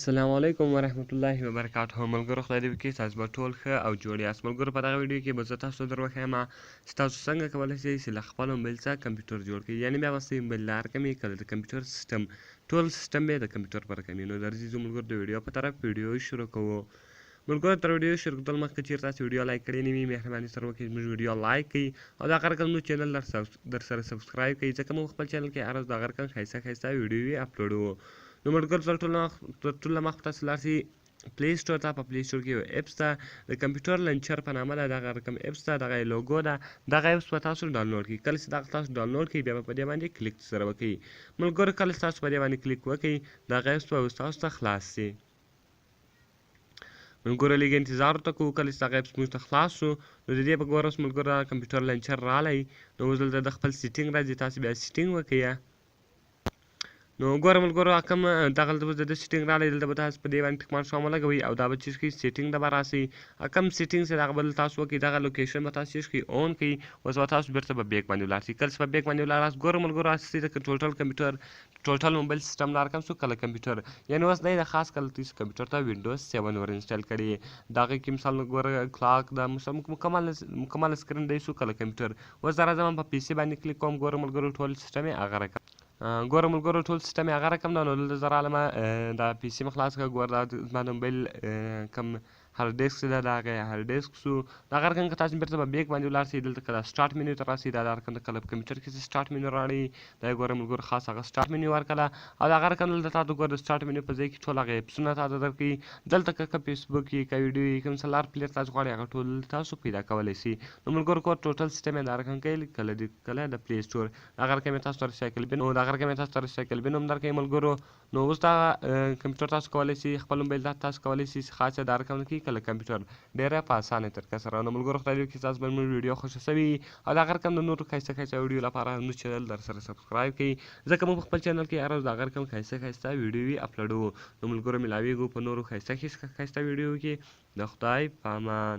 السلام علیکم ورحمت الله وبرکاته. ملګرو خدای دې وکړي تاسو به ټول ښه او جوړ یاست. ملګرو په دغه ویډیو کې به زه تاسو در وښیم چې تاسو څنګه کولی شئ چې له خپل موبایل څخه کمپیوټر جوړ کړئ. یعنې بیا ستاسو موبایل له هر کمې کله د کمپیوټر سیسټم ټول سیسټم به د کمپیوټر پر کمې. نو درځئ ځو ملګرو د ویډیو په طرف ویډیو شروع کوو. ملګرو تر ویډیو شروع کېدل مخکې چېرې تاسو ویډیو لایک کړی نه وي مهرباني سره وکړئ زموږ ویډیو لایک کړئ او د هغه رقم چینل در سره سبسکرایب کړئ ځکه موږ خپل چینل کې هر ورځ د هغه رقم ښایسته ښایسته ویډیوې اپلوډوو. نو ملګرو تر ټولو مخکې تاسو لاړ شئ پلی سټور ته. په پلی سټور کې یو اپس ته د کمپیوټر لنچر په نامه ده دغه رقم اپس ته دغه یې لوګو ده. دغه اپس به تاسو ډاونلوډ کړئ. کله چې دغه تاسو ډاونلوډ کړئ بیا به په دې باندې کلیک سره وکړئ. ملګرو کله چې تاسو په دې باندې کلیک وکړئ دغه اپس به اوس تاسو ته خلاص شي. ملګرو لږ انتظار ورته کوو. کله چې دغه اپس موږ ته خلاص شو نو د دې په ګوره اوس ملګرو کمپیوټر لنچر رالی. نو اوس دلته د خپل سیټینګ راځي تاسو بیا سیټینګ وکړئ. نو ګوره ملګرو کوم دغه دلته د سیټینګ رالی دلته به تاسو په دې باندې ټک مارک شامل لګوئ او دا به چیز کړئ سیټینګ ته به راسئ. کوم سیټینګ چې دغه به تاسو وکړئ دغه لوکیشن به تاسو چیز کړئ اون کړئ. اوس به تاسو بیرته به بیک باندې ولاړ شئ. کله چې په بیک باندې ولاړاست ګوره ملګرو هسې د ټوټل کمپیوټر ټوټل موبایل سیسټم لا رقم شو کله کمپیوټر یعنې اوس دی د خاص کله تاسو کمپیوټر ته وینډوز 7 ور انسټال کړي. دغه کې مثال ګوره کلاک دا مکمل سکرین دی شو کله کمپیوټر. اوس دا راځم په پی سي باندې کلیک کوم. ګوره ملګرو ټول سیسټم یې هغه رقم ګوره ملګرو ټول سیسټم یې هغه رقم ده. نو دلته زه رالمه دا پی سي مې خلاص کړه. ګوره دا زما د موبایل کوم هارډ ډیسک چې ده د هغه هارډ ډیسک شو. دغه رقم که تاسو بیرته په بیک باندې ولاړ شئ دلته کله سټارټ منیو ته راسئ دا رقم د کله په کمپیوټر کې چې سټارټ منیو راړئ دا یې ګوره ملګرو خاص هغه سټارټ منیو ورکړه او دغه رقم دلته تاسو ګوره د سټارټ منیو په ځای کې ټول هغه اپسونه تاسو درکوي. دلته که فیسبوک وي که ویډیو وي کوم څه لار پلیر تاسو غواړئ هغه ټول تاسو پیدا کولی شئ. نو ملګرو ګوره ټوټل سیسټم یې دا رقم کوي کله د پلی سټور دغه رقم یې تاسو ته ریسایکل بن دغه رقم یې تاسو ته ریسایکل بن هم درکوي ملګرو. نو اوس دغه کمپیوټر تاسو کولی شئ خپل موبایل تاسو کولی شئ خاصه دا رقم کوي کله کمپیوټر ډېره په اسانه طریقه سره. نو ملګرو خدای دې وکړي تاسو به زموږ ویډیو خوښه شوې او دغه رقم د نورو ښایسته ښایسته ویډیو لپاره زموږ چینل در سره سبسکرایب کړئ ځکه موږ په خپل چینل کې هر ورځ دغه رقم ښایسته ښایسته ویډیوې اپلوډوو. نو ملګرو ملاویږو په نورو ښایسته ښایسته ویډیو کې. د خدای په امان.